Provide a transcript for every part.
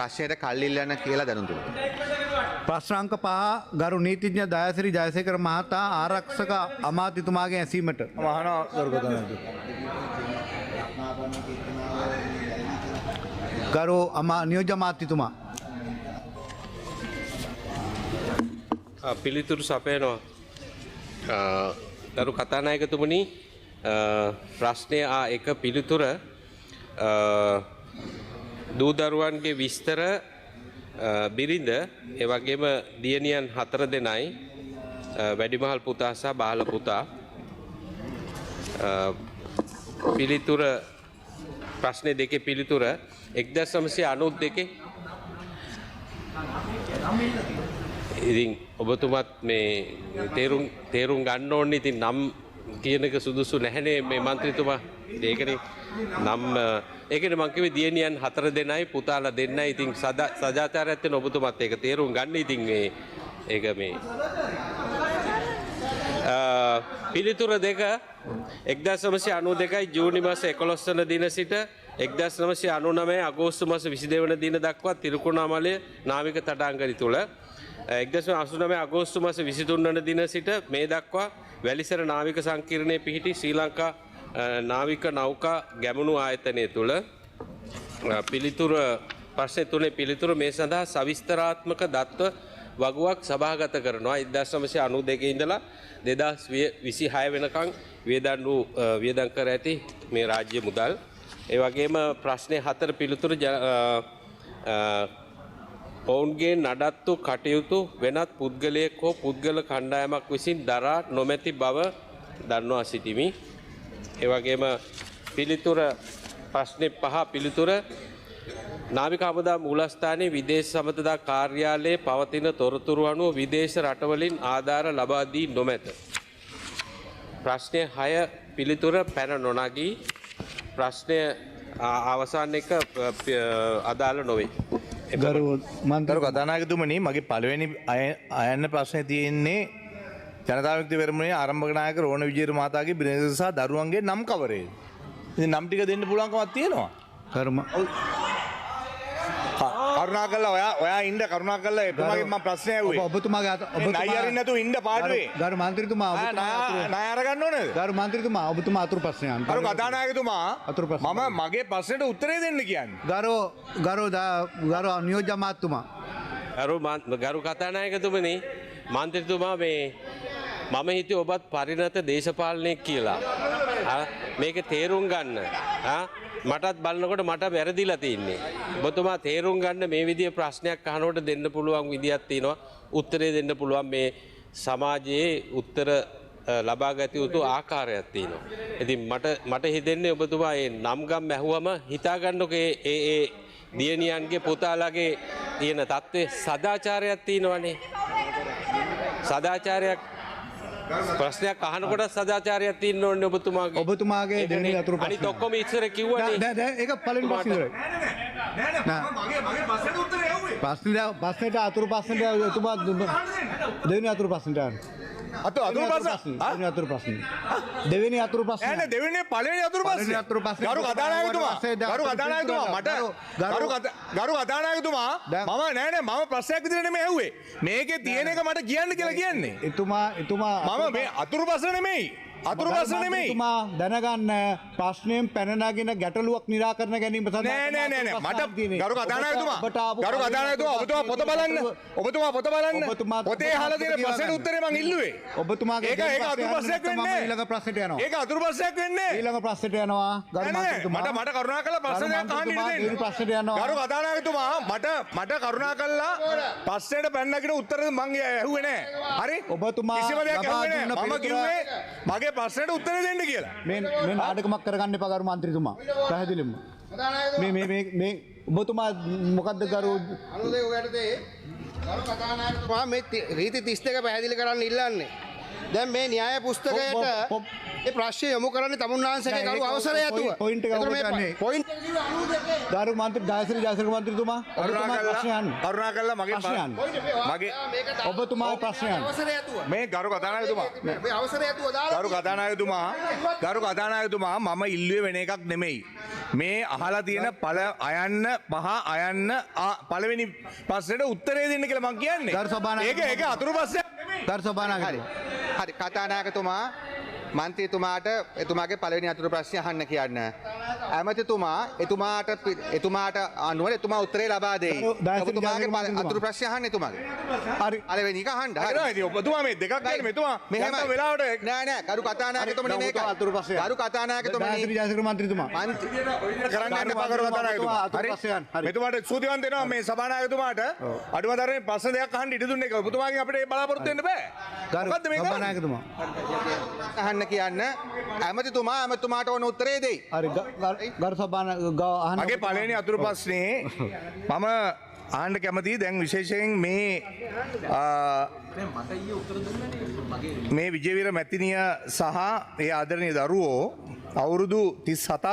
ප්‍රශ්නයට කල් ඉල්ලන්න කියලා දැනුම් දුන්නා. ප්‍රශ්න අංක 5 ගරු නීතිඥ දයාසිරි ජයසේකර මහතා ආරක්ෂක අමාත්‍යතුමාගේ ඇසීමට මහාන ගරු කතානායක. ගරු නියෝජ්‍ය අමාත්‍යතුමා පිළිතුරු සපයනවා. ගරු කතානායකතුමනි, ප්‍රශ්නය එක පිළිතුර දූදරුවන්ගේ විස්තර බිරිඳ එවගේම දියණියන් 4 දෙනයි වැඩිමහල් පුතා සහ බාල පුතා. පිළිතුර ප්‍රශ්නේ දෙකේ පිළිතුර 1992 ඉතින් ඔබතුමත් මේ තේරුම් ගන්න ඕනේ. ඉතින් නම් කියන එක සුදුසු නැහැනේ මේ മന്ത്രിතුමා. ඒකනේ නම් ඒකනේ මං කිව්වේ දියණියන් 4 දෙනයි පුතාලා දෙන්නයි. ඉතින් සදාචාරයත් වෙන ඔබතුමත් ඒක තේරුම් ගන්න. ඉතින් මේ ඒක මේ පිළිතුර දෙක 1992 ජූනි මාස 11 වන දින සිට 1999 අගෝස්තු මාස 22 වන දින දක්වා තිරුකුණාමලය නාවික තටාංගය තුල 1989 අගෝස්තු මාස 23 වන දින සිට මේ දක්වා වැලිසර නාවික සංකීර්ණයේ පිහිටි ශ්‍රී ලංකා නාවික නෞකා ගැමුණු ආයතනය තුල පිළිතුර ප්‍රශ්න තුනේ පිළිතුර මේ සඳහා සවිස්තරාත්මක දත්ව වගුවක් සභාගත කරනවා. 1992 ඉඳලා 2026 වෙනකන් වියදම් කර ඇති මේ රාජ්‍ය මුදල්. ඒ වගේම ප්‍රශ්නේ 4 පිළිතුර ඔවුන්ගේ නඩත්තු කටයුතු වෙනත් පුද්ගලයෙක් හෝ පුද්ගල කණ්ඩායමක් විසින් දරා නොමැති බව දන්වා සිටිමි. ඒ වගේම පිළිතුර ප්‍රශ්නේ 5 පිළිතුර නාවික හමුදා මූලස්ථානයේ විදේශ සබඳතා කාර්යාලයේ පවතින තොරතුරු අනුව විදේශ රටවලින් ආධාර ලබා දී නොමැත. ප්‍රශ්නය 6 පිළිතුර පැන නොනගී. ප්‍රශ්නය අවසාන එක අදාළ නොවේ. ගරු කතානායකතුමනි, මගේ පළවෙනි අයන්න ප්‍රශ්නේ තියෙන්නේ ජනතා විමුක්ති පෙරමුණේ ආරම්භක නායක රෝණ විජේර මහතාගේ බිරිඳ සහ දරුවන්ගේ නම් කවරේද? ඉතින් නම් ටික දෙන්න පුළුවන්කමක් තියෙනවා. කරුණාකරලා ඔයා ඉන්න කරුණාකරලා එතුමාගෙන් මම ප්‍රශ්නය ඇහුවේ. ඔබතුමාගේ නයි අරින්න නැතුව ඉන්න පාඩුවේ. ගරු මන්ත්‍රීතුමා ණය අරගන්න ඕනේද? ගරු මන්ත්‍රීතුමා ඔබතුමා අතුරු ප්‍රශ්නයක් අහන්න. ගරු කතානායකතුමා මම මගේ ප්‍රශ්නෙට උත්තරේ දෙන්න කියන්නේ. ගරු නියෝජ්‍ය අමාත්‍යතුමා ගරු කතානායකතුමනි, මන්ත්‍රීතුමා මේ මම හිතුවේ ඔබත් පරිණත දේශපාලනයක් කියලා. මේක තේරුම් ගන්න. මටත් බලනකොට මට වැරදිලා තින්නේ. ඔබතුමා තේරුම් ගන්න මේ විදිහේ ප්‍රශ්නයක් අහනකොට දෙන්න පුළුවන් විදියක් තියෙනවා. උත්තරේ දෙන්න පුළුවන් මේ සමාජයේ උත්තර ලබා ගත යුතු ආකාරයක් තියෙනවා. ඉතින් මට හිතෙන්නේ ඔබතුමා මේ නම් ගම් ඇහුවම හිතා ගන්නකෝ ඒ දියණියන්ගේ පුතාලාගේ තියෙන தત્ත්වයේ සදාචාරයක් තියෙනවනේ. සදාචාරයක් ප්‍රශ්නයක් අහනකොට සදාචාරයක් තියෙන්න ඕනේ ඔබතුමාගේ දෙවෙනි අතුරු ප්‍රශ්නය. අනිත් ඔක්කොම ඉස්සර කිව්වනේ. නෑ ඒක පළවෙනි ප්‍රශ්නේ ඉවරයි. මගේ ප්‍රශ්නෙට උත්තරේ ඇහුවේ. ප්‍රශ්නෙට අතුරු ප්‍රශ්නෙට ඔබතුමා දෙවෙනි අතුරු ප්‍රශ්නට යන්න. දෙවෙනි අතුරු ප්‍රශ්නේ. දෙවෙනි අතුරු ප්‍රශ්නේ. නෑ දෙවෙනි පළවෙනි අතුරු ප්‍රශ්නේ. ගරු කතානායකතුමා ගරු කතානායකතුමා මම මම ප්‍රශ්නයක් විදිහට නෙමෙයි ඇහුවේ. මේකේ තියෙන එක මට කියන්න කියලා කියන්නේ. එතුමා මම මේ අතුරු ප්‍රශ්න නෙමෙයි. අතුරු ප්‍රශ්න නෙමෙයි. එතුමා දැනගන්න ප්‍රශ්නයෙන් පැන නගින ගැටලුවක් නිරාකරණ ගැනීම සඳහා නෑ මට ගරු කතානායකතුමා ඔබතුමා පොත බලන්න. ඔබතුමා පොත බලන්න. පොතේ අහලා තියෙන ප්‍රශ්නෙට උත්තරේ මං ඉල්ලුවේ. ඔබතුමාගේ ඒක අතුරු ප්‍රශ්නයක් වෙන්නේ. ඊළඟ ප්‍රශ්නට යනවා. ඒක අතුරු ප්‍රශ්නයක් වෙන්නේ. ඊළඟ ප්‍රශ්නට යනවා. ගරු මන්ත්‍රීතුමා මට කරුණාකරලා ප්‍රශ්නයක් අහන්න ඉන්න දෙන්න. ප්‍රශ්නට යනවා. ගරු කතානායකතුමා මට කරුණාකරලා ප්‍රශ්නෙට පැන නගින උත්තරේ මං ඇහුවේ නෑ. හරි? ඔබතුමා කිසිම දෙයක් ඇහුවේ නෑ. මම කිව්වේ මගේ ප්‍රශ්නෙට උත්තරේ දෙන්න කියලා. මේ නාටකමක් කරගන්න එපා ගරු මන්ත්‍රීතුමා. පැහැදිලිවම. මේ ඔබතුමා මොකද්ද ගරු 92 ඔයටදී ගරු කතානායකතුමා මේ රීති 32 පැහැදිලි කරන්න ඉල්ලන්නේ. දැන් මේ න්‍යාය පුස්තකයට ඒ ප්‍රශ්නය යොමු කරන්නේ තමුන්නාන්සේගේ ගරු අවසරය ඇතුව. පොයින්ට් එක ඔබ ගන්නේ. පොයින්ට් එක 92. ගරු මන්ත්‍රී ජයශ්‍රී ජයශ්‍රී මන්ත්‍රීතුමා කරුණාකරලා මගේ ඔබතුමා ප්‍රශ්න අහන්න. අවසරය ඇතුව. මේ ගරු කතානායකතුමා මේ අවසරය ඇතුව දාලා ගරු කතානායකතුමා මම ඉල්ලුවේ වෙන එකක් නෙමෙයි. මේ අහලා තියෙන අයන්න පහ අයන්න පළවෙනි ප්‍රශ්නෙට උත්තරේ දෙන්න කියලා මං කියන්නේ. ගරු සභානායක ඒක අතුරු ප්‍රශ්නයක් නෙමෙයි. ගරු සභානායක හරි කතානායකතුමා මන්ත්‍රීතුමාට එතුමාගේ පළවෙනි අතුරු ප්‍රශ්නය අහන්න කියන්න. ඇමතිතුමා එතුමාට අනුව එතුමා උත්තරේ ලබා දෙයි. ඔබතුමාගේ අතුරු ප්‍රශ්නය අහන්න එතුමාගේ. හරි පළවෙනි එක අහන්න. හරි ඉතින් ඔබතුමා මේ දෙකක් කියන්නේ මෙතුමා මෙහෙම වෙලාවට නෑ ගරු කතානායකතුමනි මේක අතුරු ප්‍රශ්නය. ගරු කතානායකතුමනි ජයශ්‍රී ජයශ්‍රී මන්ත්‍රීතුමා කරන්න යන්න එපා කරු කතානායකතුමා. අතුරු ප්‍රශ්නයන්. හරි. මෙතුමාට සූතිවන්ත වෙනවා මේ සභානායකතුමාට අඩුම තරමේ ප්‍රශ්න දෙකක් අහන්න ඉඩ දුන්නේ. ඔබතුමාගෙන් අපිට බලාපොරොත්තු වෙන්න බෑ. මොකද්ද මේ කරන්නේ? සභානායකතුමා අහන්න කියන්න. ඇමතිතුමාට ඕන උත්තරේ දෙයි. හරි ගරු සභානායක අහන්න. මගේ පළවෙනි අතුරු ප්‍රශ්නේ මම ආණ්ඩ කැමතියි දැන් විශේෂයෙන් මේ විජේවීර මැතිනිය සහ ඒ ආදරණීය දරුවෝ අවුරුදු 37ක්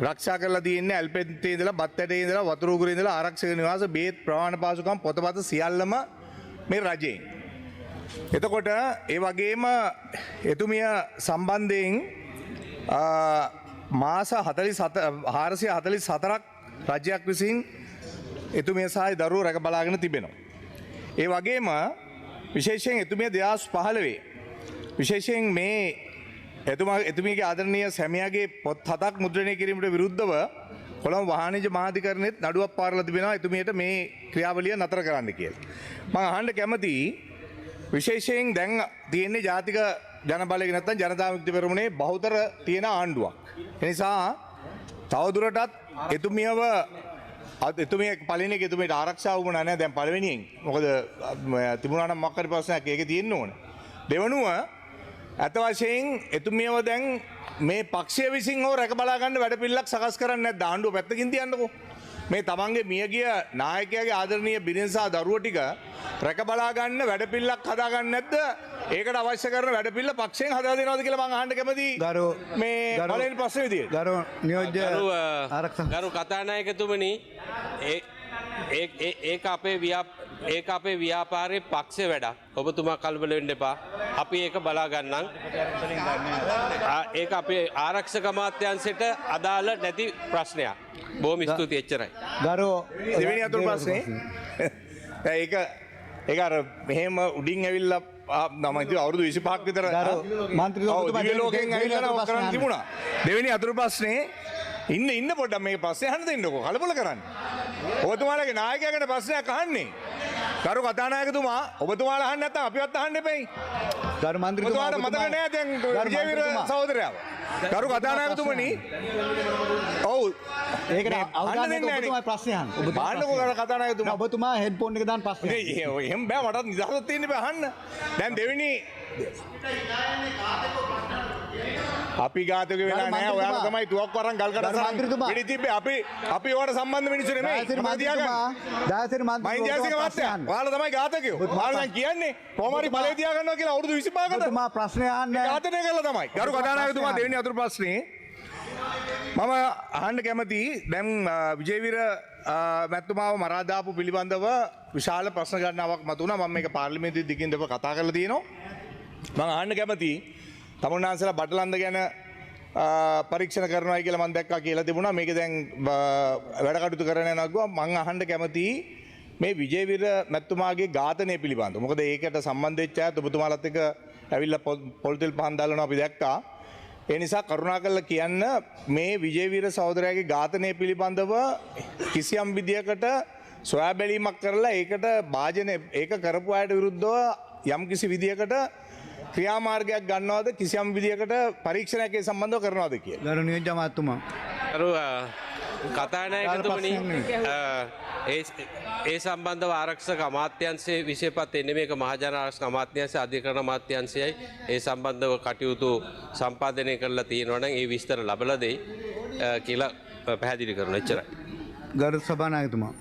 රක්ෂා කරලා තියෙන්නේ ඇල්පෙත්තේ ඉඳලා බත්තැටේ ඉඳලා වතුර උගුරේ ඉඳලා ආරක්ෂක නිවාස බේත් ප්‍රවාහන පාසුකම් පොතපත සියල්ලම මේ රජයෙන්. එතකොට ඒ වගේම එතුමිය සම්බන්ධයෙන් මාස 444ක් රජයක් විසින් එතුමිය සහ දරුවෝ රැක බලාගෙන තිබෙනවා. ඒ වගේම විශේෂයෙන් එතුමිය 2015 විශේෂයෙන් මේ එතුමියගේ ආදරණීය සැමියාගේ පොත් 7ක් මුද්‍රණය කිරීමට විරුද්ධව කොළඹ වාණිජ්‍ය මහාධිකරණෙත් නඩුවක් පාරලා තිබෙනවා එතුමියට මේ ක්‍රියාවලිය නතර කරන්න කියලා. මම අහන්න කැමතියි විශේෂයෙන් දැන් තියෙන්නේ ජාතික ජනබලය නැත්නම් ජනතා විමුක්ති පෙරමුණේ බහුතර තියෙන ආණ්ඩුවක්. ඒ නිසා තවදුරටත් එතුමියව එතුමිය පළවෙනි එක එතුමියට ආරක්ෂා වුණා නැහැ දැන් පළවෙනියෙන්. මොකද තිබුණා නම් මොකක් හරි ප්‍රශ්නයක් ඒකේ තියෙන්න ඕන. දෙවනුව අත වශයෙන් එතුමියව දැන් මේ පක්ෂය විසින් හෝ රැක බලා ගන්න වැඩපිළිවෙලක් සකස් කරන්නේ නැද්ද? ආණ්ඩුව පැත්තකින් තියන්නකෝ. මේ තමන්ගේ මියගිය නායකයාගේ ආදරණීය බිරිඳ සහ දරුවෝ ටික රැක බලා ගන්න වැඩපිළිවෙලක් හදා ගන්න නැද්ද? ඒකට අවශ්‍ය කරන වැඩපිළිවෙල පක්ෂයෙන් හදා දෙනවද කියලා මම අහන්න කැමතියි. මේ පළවෙනි ප්‍රශ්නේ විදියට. ගරු නියෝජ්‍ය ගරු කතානායකතුමනි ඒක අපේ ව්‍යාපාරයේ පක්ෂ වැඩක්. ඔබතුමා කලබල වෙන්න එපා. අපි ඒක බලා ගන්නම්. ඒක අපේ ආරක්ෂක අමාත්‍යාංශයට අදාළ නැති ප්‍රශ්නයක්. බොහොම ස්තුතියි එච්චරයි. ගරු දෙවෙනි අතුරු ප්‍රශ්නේ ඒක අර මෙහෙම උඩින් ඇවිල්ලා මම ඉතින් අවුරුදු 25ක් විතර මන්ත්‍රීතුමා දිව්‍ය ලෝකෙන් ඇවිල්ලා ඔක් කරන්න තිබුණා. දෙවෙනි අතුරු ප්‍රශ්නේ ඉන්න පොඩ්ඩක් මේ ප්‍රශ්නේ අහන්න දෙන්නකෝ. කලබල කරන්න. ඔබතුමාලගේ නායකයාගෙන ප්‍රශ්නයක් අහන්නේ. ගරු කතානායකතුමා ඔබතුමාලා අහන්න නැත්නම් අපිවත් අහන්න එපෙයි. ගරු මන්ත්‍රීතුමා ඔබතුමාට මතක නෑ දැන් විජේවීර සහෝදරයාව. ගරු කතානායකතුමනි ඔව් ඒකට අවධානය ඔබතුමා ප්‍රශ්න අහන්න. ඔබතුමා කතානායකතුමා ඔබතුමා හෙඩ්ෆෝන් එක දාන්න ප්‍රශ්න. එහෙම බෑ මටත් නිදහසක් තියෙන්න බෑ අහන්න. දැන් දෙවෙනි අපි ඝාතක වෙලා නැහැ. ඔයාලා තමයි තුවක්කු අරන් ගල් කඩසන් වෙඩි තිබ්බේ. අපි ඒවට සම්බන්ධ මිනිස්සු නෙමෙයි. දායසිරි මන්ත්‍රීතුමා ඔයාලා තමයි ඝාතකයෝ. ඔයාලා දැන් කියන්නේ කොහොම හරි බලය තියා ගන්නවා කියලා අවුරුදු 25කට. ඔබතුමා ප්‍රශ්න අහන්නේ. ඝාතනය කළා තමයි. ගරු කතානායකතුමා දෙවෙනි අතුරු ප්‍රශ්නේ මම අහන්න කැමතියි. දැන් විජේවීර මැතිතුමාව මරා දාපු පිළිබඳව විශාල ප්‍රශ්න ගණනාවක් මතුවුණා. මම මේක පාර්ලිමේන්තුවේ දිගින් දෙක කතා කරලා තියෙනවා. මම අහන්න කැමතියි තමුන්නාන්සලා බටලන්ද ගැන පරීක්ෂණ කරනවායි කියලා මම දැක්කා කියලා තිබුණා. මේක දැන් වැඩ කටයුතු කරන යනවා. මම අහන්න කැමතියි මේ විජේවීර මැතිතුමාගේ ඝාතනය පිළිබඳව. මොකද ඒකට සම්බන්ධ වෙච්ච අය ඔබතුමාලත් එක්ක ඇවිල්ලා පොල්තෙල් පහන් දාලනවා අපි දැක්කා. ඒ නිසා කරුණාකරලා කියන්න මේ විජේවීර සහෝදරයාගේ ඝාතනය පිළිබඳව කිසියම් විදියකට සොයා බැලීමක් කරලා ඒකට භාජනය ඒක කරපු අයට විරුද්ධව යම් කිසි විදියකට ක්‍රියාමාර්ගයක් ගන්නවද කිසියම් විදියකට පරීක්ෂණයක් ඒ සම්බන්ධව කරනවද කියලා. ගරු නියෝජ්‍ය මහත්මයා. ගරු කතානායකතුමනි ඒ සම්බන්ධව ආරක්ෂක අමාත්‍යංශයේ විශේෂපත් එන්නේ මේක මහජන ආරක්ෂක අමාත්‍යංශය අධිකරණ අමාත්‍යංශයයි ඒ සම්බන්ධව කටයුතු සම්පාදනය කරලා තියෙනවා නම් ඒ විස්තර ලැබලා දෙයි කියලා පැහැදිලි කරනවා. එච්චරයි. ගරු සභානායකතුමා.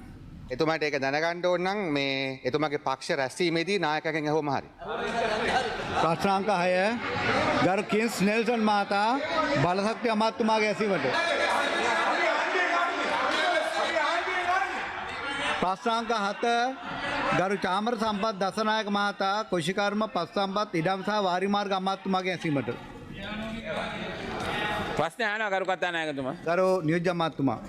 එතුමාට ඒක දැනගන්න ඕන නම් මේ එතුමාගේ පක්ෂ රැස්වීමේදී නායකකෙන් ඇහුවම හරි. ප්‍රශ්නාංක 6 ගරු කින්ස් නෙල්සන් මහතා බලශක්ති අමාත්‍යතුමාගේ ඇසීමට. ප්‍රශ්නාංක 7 ගරු චාමර සම්පත් දසනායක මහතා කුෂිකර්ම පස් සම්පත් ඉඩම් සහ වාරිමාර්ග අමාත්‍යතුමාගේ ඇසීමට. ප්‍රශ්න අහනවා ගරු කතානායකතුමා. ගරු නියෝජ්‍ය අමාත්‍යතුමා.